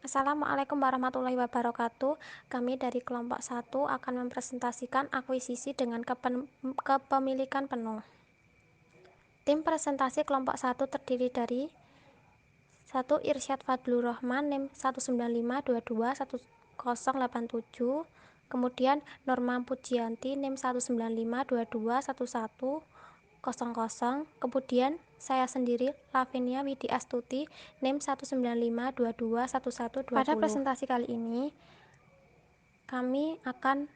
Assalamualaikum warahmatullahi wabarakatuh. Kami dari kelompok 1 akan mempresentasikan akuisisi dengan kepemilikan penuh. Tim presentasi kelompok 1 terdiri dari 1. Irsyad Fadlur Rahman NIM 195221087, kemudian Norma Pujianti NIM 195221100, kemudian saya sendiri Lavinia Widi Astuti NIM 195221120. Pada presentasi kali ini kami akan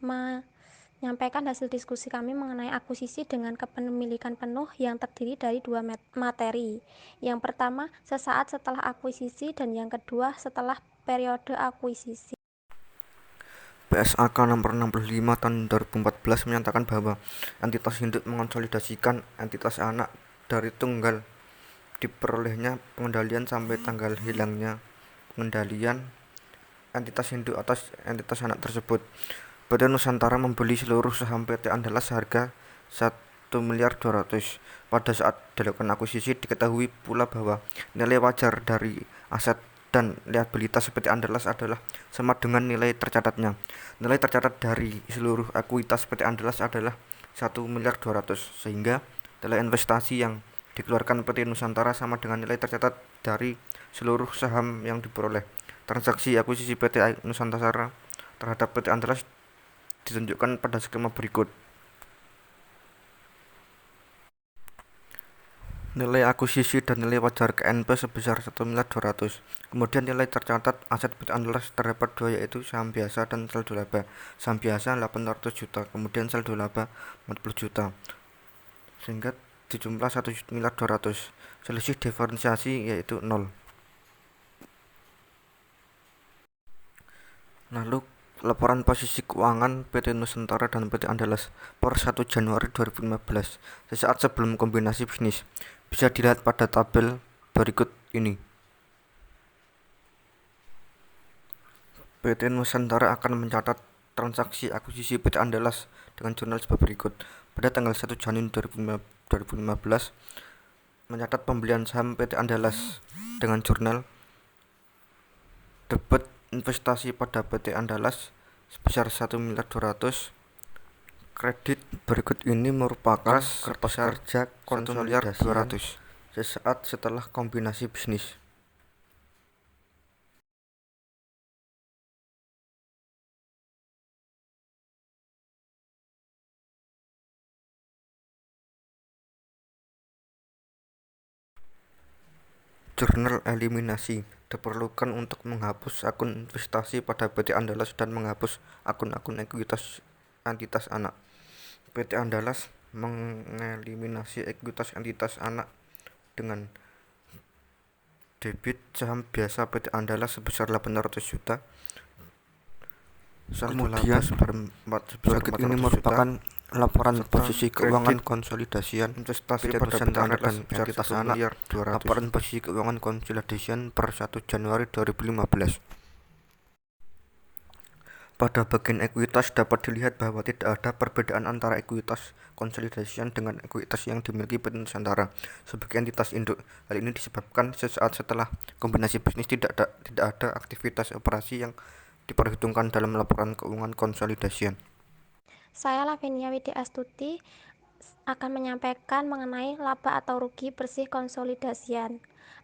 menyampaikan hasil diskusi kami mengenai akuisisi dengan kepemilikan penuh yang terdiri dari dua materi. Yang pertama, sesaat setelah akuisisi, dan yang kedua, setelah periode akuisisi. PSAK nomor 65 tahun 2014 menyatakan bahwa entitas induk mengonsolidasikan entitas anak dari tunggal diperolehnya pengendalian sampai tanggal hilangnya pengendalian entitas induk atas entitas anak tersebut. PT Nusantara membeli seluruh saham PT Andalas seharga 1.200.000.000. Pada saat dilakukan akuisisi diketahui pula bahwa nilai wajar dari aset dan liabilitas PT Andalas adalah sama dengan nilai tercatatnya. Nilai tercatat dari seluruh ekuitas PT Andalas adalah 1.200.000.000, sehingga nilai investasi yang dikeluarkan PT Nusantara sama dengan nilai tercatat dari seluruh saham yang diperoleh. Transaksi akuisisi PT Nusantara terhadap PT Andalas ditunjukkan pada skema berikut. Nilai akuisisi dan nilai wajar KNP sebesar 1.200.000.000. Kemudian nilai tercatat aset PT Andalas terdapat dua, yaitu saham biasa dan saldo laba. Saham biasa 800 juta, kemudian saldo laba 40 juta, sehingga dijumlah 1.200.000.000. Selisih diferensiasi yaitu 0. Lalu laporan posisi keuangan PT Nusantara dan PT Andalas per 1 Januari 2015 sesaat sebelum kombinasi bisnis bisa dilihat pada tabel berikut ini. PT Nusantara akan mencatat transaksi akuisisi PT Andalas dengan jurnal sebagai berikut. Pada tanggal 1 Januari 2015 mencatat pembelian saham PT Andalas dengan jurnal debit investasi pada PT Andalas sebesar 1.200.000.000. Kredit berikut ini merupakan kertas kerja konsolidasi sesaat setelah kombinasi bisnis. Jurnal eliminasi diperlukan untuk menghapus akun investasi pada PT Andalas dan menghapus akun-akun ekuitas entitas anak. PT Andalas mengeliminasi ekuitas entitas anak dengan debit saham biasa PT Andalas sebesar 800 juta. Kemudian berikut ini merupakan laporan posisi keuangan konsolidasian investasi pada PT Andalas dan entitas anak. Laporan posisi keuangan konsolidasian per 1 Januari 2015. Pada bagian ekuitas dapat dilihat bahwa tidak ada perbedaan antara ekuitas konsolidasian dengan ekuitas yang dimiliki PT Nusantara sebagai entitas induk. Hal ini disebabkan sesaat setelah kombinasi bisnis tidak ada aktivitas operasi yang diperhitungkan dalam laporan keuangan konsolidasian. Saya Lavinia Widi Astuti akan menyampaikan mengenai laba atau rugi bersih konsolidasian.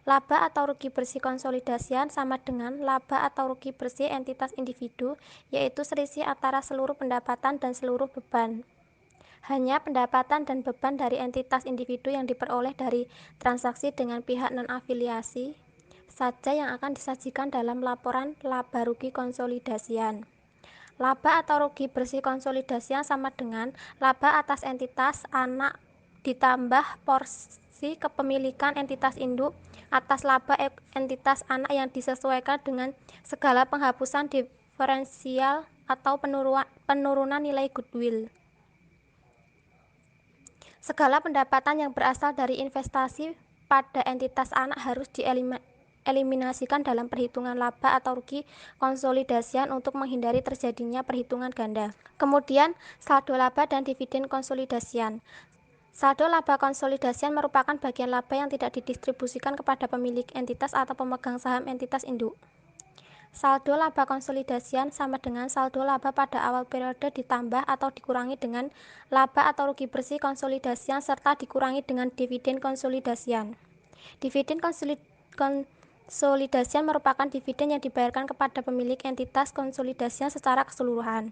Laba atau rugi bersih konsolidasian sama dengan laba atau rugi bersih entitas individu, yaitu selisih antara seluruh pendapatan dan seluruh beban. Hanya pendapatan dan beban dari entitas individu yang diperoleh dari transaksi dengan pihak non-afiliasi saja yang akan disajikan dalam laporan laba rugi konsolidasian. Laba atau rugi bersih konsolidasian sama dengan laba atas entitas anak ditambah porsi kepemilikan entitas induk atas laba entitas anak yang disesuaikan dengan segala penghapusan diferensial atau penurunan nilai goodwill. Segala pendapatan yang berasal dari investasi pada entitas anak harus dieliminasikan dalam perhitungan laba atau rugi konsolidasian untuk menghindari terjadinya perhitungan ganda. Kemudian, saldo laba dan dividen konsolidasian. Saldo laba konsolidasian merupakan bagian laba yang tidak didistribusikan kepada pemilik entitas atau pemegang saham entitas induk. Saldo laba konsolidasian sama dengan saldo laba pada awal periode ditambah atau dikurangi dengan laba atau rugi bersih konsolidasian serta dikurangi dengan dividen konsolidasian. Dividen konsolidasian merupakan dividen yang dibayarkan kepada pemilik entitas konsolidasian secara keseluruhan.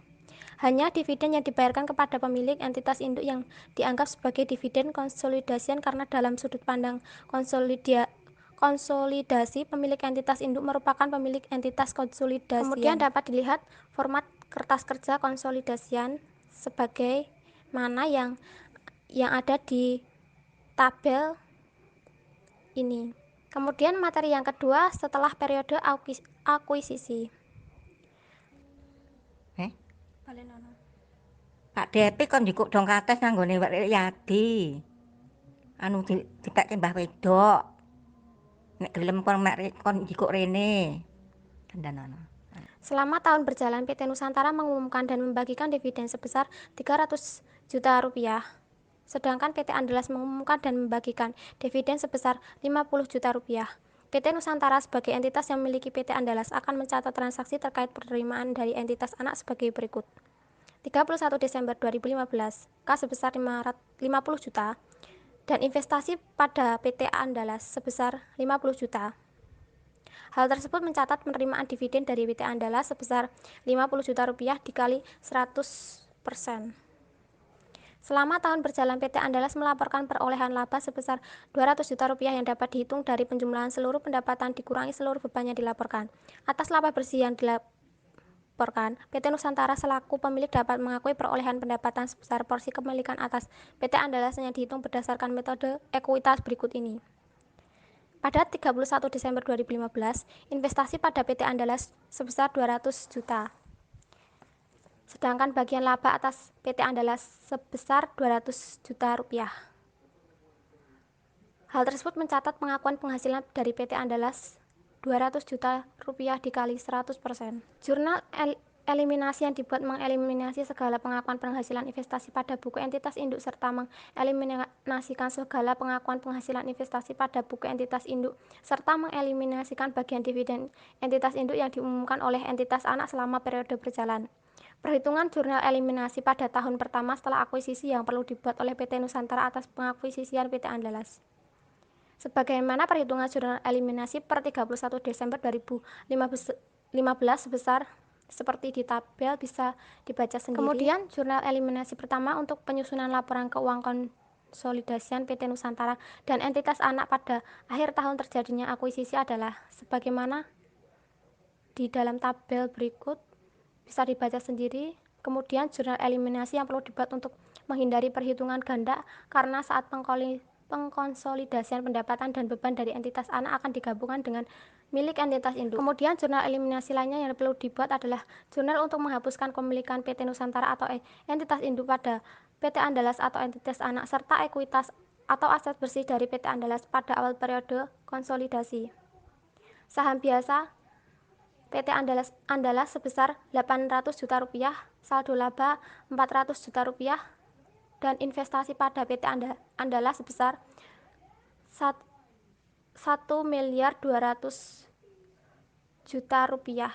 Hanya dividen yang dibayarkan kepada pemilik entitas induk yang dianggap sebagai dividen konsolidasian karena dalam sudut pandang konsolidasi, pemilik entitas induk merupakan pemilik entitas konsolidasian. Kemudian dapat dilihat format kertas kerja konsolidasian sebagai mana yang ada di tabel ini. Kemudian materi yang kedua setelah periode akuisisi. Pak Depi kon njukuk dong kates nanggone Mbak Yadi. Anu dipeke Mbah Wedok. Nek gelem kon njukuk rene. Kandhanono. Selama tahun berjalan, PT Nusantara mengumumkan dan membagikan dividen sebesar 300 juta rupiah. Sedangkan PT Andalas mengumumkan dan membagikan dividen sebesar 50 juta rupiah. PT Nusantara sebagai entitas yang memiliki PT Andalas akan mencatat transaksi terkait penerimaan dari entitas anak sebagai berikut. 31 Desember 2015, kas sebesar 50 juta dan investasi pada PT Andalas sebesar 50 juta. Hal tersebut mencatat penerimaan dividen dari PT Andalas sebesar 50 juta rupiah dikali 100%. Selama tahun berjalan, PT Andalas melaporkan perolehan laba sebesar 200 juta rupiah yang dapat dihitung dari penjumlahan seluruh pendapatan dikurangi seluruh beban yang dilaporkan. Atas laba bersih yang dilaporkan, PT Nusantara selaku pemilik dapat mengakui perolehan pendapatan sebesar porsi kepemilikan atas PT Andalas yang dihitung berdasarkan metode ekuitas berikut ini. Pada 31 Desember 2015, investasi pada PT Andalas sebesar 200 juta. Sedangkan bagian laba atas PT Andalas sebesar 200 juta rupiah. Hal tersebut mencatat pengakuan penghasilan dari PT Andalas 200 juta rupiah dikali 100%. Jurnal eliminasi yang dibuat mengeliminasi segala pengakuan penghasilan investasi pada buku entitas induk serta mengeliminasikan segala pengakuan penghasilan investasi pada buku entitas induk serta mengeliminasikan bagian dividen entitas induk yang diumumkan oleh entitas anak selama periode berjalan. Perhitungan jurnal eliminasi pada tahun pertama setelah akuisisi yang perlu dibuat oleh PT Nusantara atas pengakuisisian PT Andalas. Sebagaimana perhitungan jurnal eliminasi per 31 Desember 2015 sebesar seperti di tabel bisa dibaca sendiri. Kemudian jurnal eliminasi pertama untuk penyusunan laporan keuangan konsolidasian PT Nusantara dan entitas anak pada akhir tahun terjadinya akuisisi adalah sebagaimana di dalam tabel berikut, bisa dibaca sendiri. Kemudian jurnal eliminasi yang perlu dibuat untuk menghindari perhitungan ganda karena saat pengkonsolidasian pendapatan dan beban dari entitas anak akan digabungkan dengan milik entitas induk. Kemudian jurnal eliminasi lainnya yang perlu dibuat adalah jurnal untuk menghapuskan kepemilikan PT Nusantara atau entitas induk pada PT Andalas atau entitas anak serta ekuitas atau aset bersih dari PT Andalas pada awal periode konsolidasi. Saham biasa PT Andalas sebesar 800 juta rupiah, saldo laba 400 juta rupiah, dan investasi pada PT Andalas sebesar 1.200.000.000 rupiah.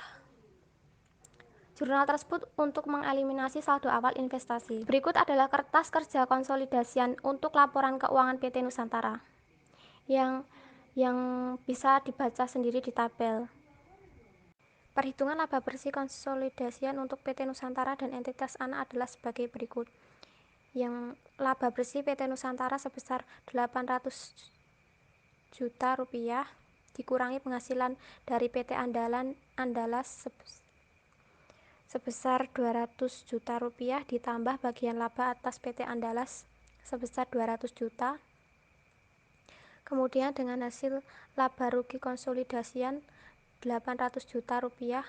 Jurnal tersebut untuk mengeliminasi saldo awal investasi. Berikut adalah kertas kerja konsolidasian untuk laporan keuangan PT Nusantara yang bisa dibaca sendiri di tabel. Perhitungan laba bersih konsolidasian untuk PT Nusantara dan entitas anak adalah sebagai berikut. Yang laba bersih PT Nusantara sebesar 800 juta rupiah dikurangi penghasilan dari PT Andalas sebesar 200 juta rupiah ditambah bagian laba atas PT Andalas sebesar 200 juta. Kemudian dengan hasil laba rugi konsolidasian 800 juta rupiah.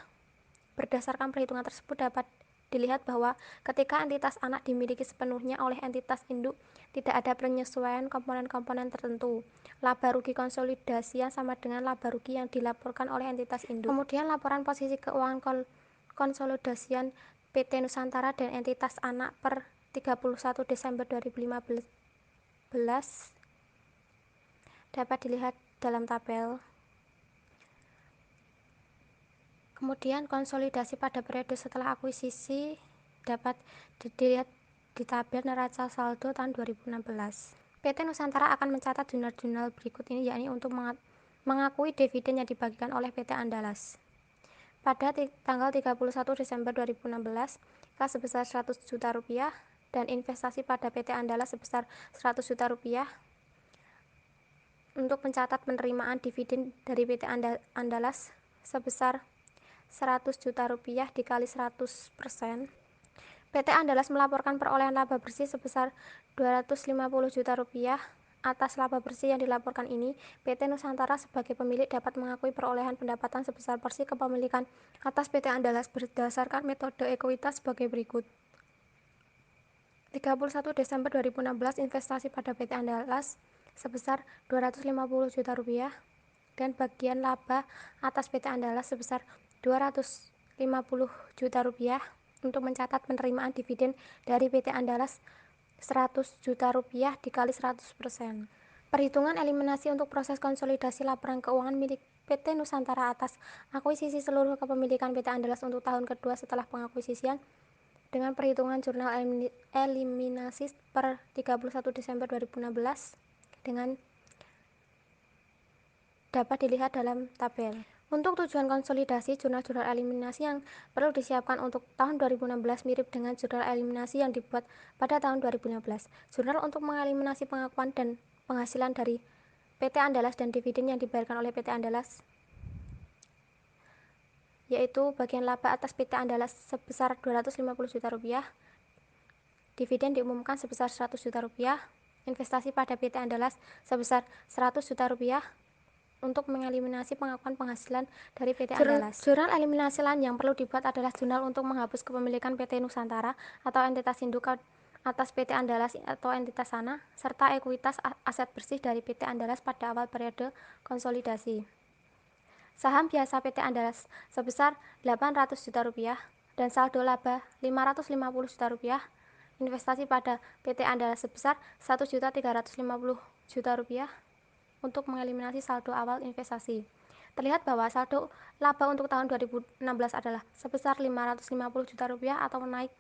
Berdasarkan perhitungan tersebut dapat dilihat bahwa ketika entitas anak dimiliki sepenuhnya oleh entitas induk, tidak ada penyesuaian komponen-komponen tertentu. Laba rugi konsolidasian sama dengan laba rugi yang dilaporkan oleh entitas induk. Kemudian laporan posisi keuangan konsolidasian PT Nusantara dan entitas anak per 31 Desember 2015 dapat dilihat dalam tabel. Kemudian konsolidasi pada periode setelah akuisisi dapat dilihat di tabel neraca saldo tahun 2016. PT Nusantara akan mencatat jurnal-jurnal berikut ini, yakni untuk mengakui dividen yang dibagikan oleh PT Andalas. Pada tanggal 31 Desember 2016, kas sebesar 100 juta rupiah dan investasi pada PT Andalas sebesar 100 juta rupiah. Untuk mencatat penerimaan dividen dari PT Andalas sebesar 100 juta rupiah dikali 100%. PT Andalas melaporkan perolehan laba bersih sebesar 250 juta rupiah. Atas laba bersih yang dilaporkan ini, PT Nusantara sebagai pemilik dapat mengakui perolehan pendapatan sebesar bersih kepemilikan atas PT Andalas berdasarkan metode ekuitas sebagai berikut. 31 Desember 2016 investasi pada PT Andalas sebesar 250 juta rupiah dan bagian laba atas PT Andalas sebesar 250 juta rupiah. Untuk mencatat penerimaan dividen dari PT Andalas 100 juta rupiah dikali 100%. Perhitungan eliminasi untuk proses konsolidasi laporan keuangan milik PT Nusantara atas akuisisi seluruh kepemilikan PT Andalas untuk tahun kedua setelah pengakuisisian dengan perhitungan jurnal eliminasi per 31 Desember 2016 dengan dapat dilihat dalam tabel. Untuk tujuan konsolidasi, jurnal-jurnal eliminasi yang perlu disiapkan untuk tahun 2016 mirip dengan jurnal eliminasi yang dibuat pada tahun 2015. Jurnal untuk mengeliminasi pengakuan dan penghasilan dari PT Andalas dan dividen yang dibayarkan oleh PT Andalas, yaitu bagian laba atas PT Andalas sebesar 250 juta rupiah, dividen diumumkan sebesar 100 juta rupiah, investasi pada PT Andalas sebesar 100 juta rupiah, untuk mengeliminasi pengakuan penghasilan dari PT Andalas. Jurnal eliminasi lain yang perlu dibuat adalah jurnal untuk menghapus kepemilikan PT Nusantara atau entitas induk atas PT Andalas atau entitas sana, serta ekuitas aset bersih dari PT Andalas pada awal periode konsolidasi. Saham biasa PT Andalas sebesar 800 juta rupiah dan saldo laba 550 juta rupiah. Investasi pada PT Andalas sebesar 1.350 juta rupiah untuk mengeliminasi saldo awal investasi. Terlihat bahwa saldo laba untuk tahun 2016 adalah sebesar 550 juta rupiah atau naik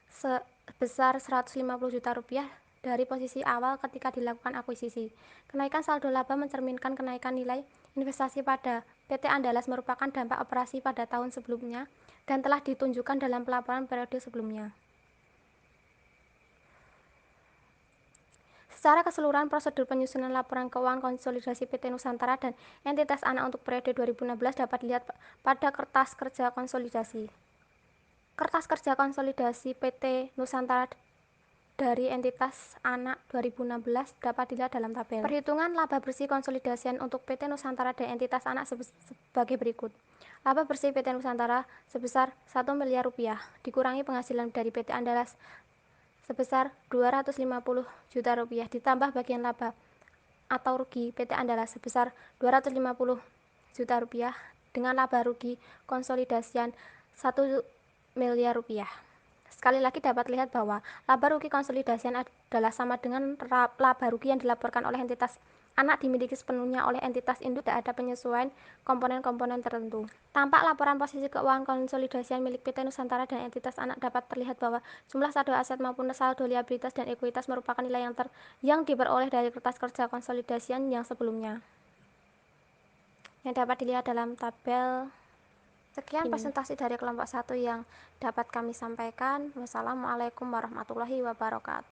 sebesar 150 juta rupiah dari posisi awal ketika dilakukan akuisisi. Kenaikan saldo laba mencerminkan kenaikan nilai investasi pada PT Andalas merupakan dampak operasi pada tahun sebelumnya dan telah ditunjukkan dalam pelaporan periode sebelumnya. Secara keseluruhan, prosedur penyusunan laporan keuangan konsolidasi PT Nusantara dan entitas anak untuk periode 2016 dapat dilihat pada kertas kerja konsolidasi. Kertas kerja konsolidasi PT Nusantara dari entitas anak 2016 dapat dilihat dalam tabel. Perhitungan laba bersih konsolidasian untuk PT Nusantara dan entitas anak sebagai berikut. Laba bersih PT Nusantara sebesar 1 miliar rupiah dikurangi penghasilan dari PT Andalas sebesar 250 juta rupiah ditambah bagian laba atau rugi PT Andalas sebesar 250 juta rupiah dengan laba rugi konsolidasian 1 miliar rupiah. Sekali lagi dapat lihat bahwa laba rugi konsolidasian adalah sama dengan laba rugi yang dilaporkan oleh entitas anak dimiliki sepenuhnya oleh entitas induk, tidak ada penyesuaian komponen-komponen tertentu. Tampak laporan posisi keuangan konsolidasian milik PT Nusantara dan entitas anak dapat terlihat bahwa jumlah saldo aset maupun saldo liabilitas dan ekuitas merupakan nilai yang diperoleh dari kertas kerja konsolidasian yang sebelumnya, yang dapat dilihat dalam tabel. Sekian presentasi dari kelompok 1 yang dapat kami sampaikan. Wassalamualaikum warahmatullahi wabarakatuh.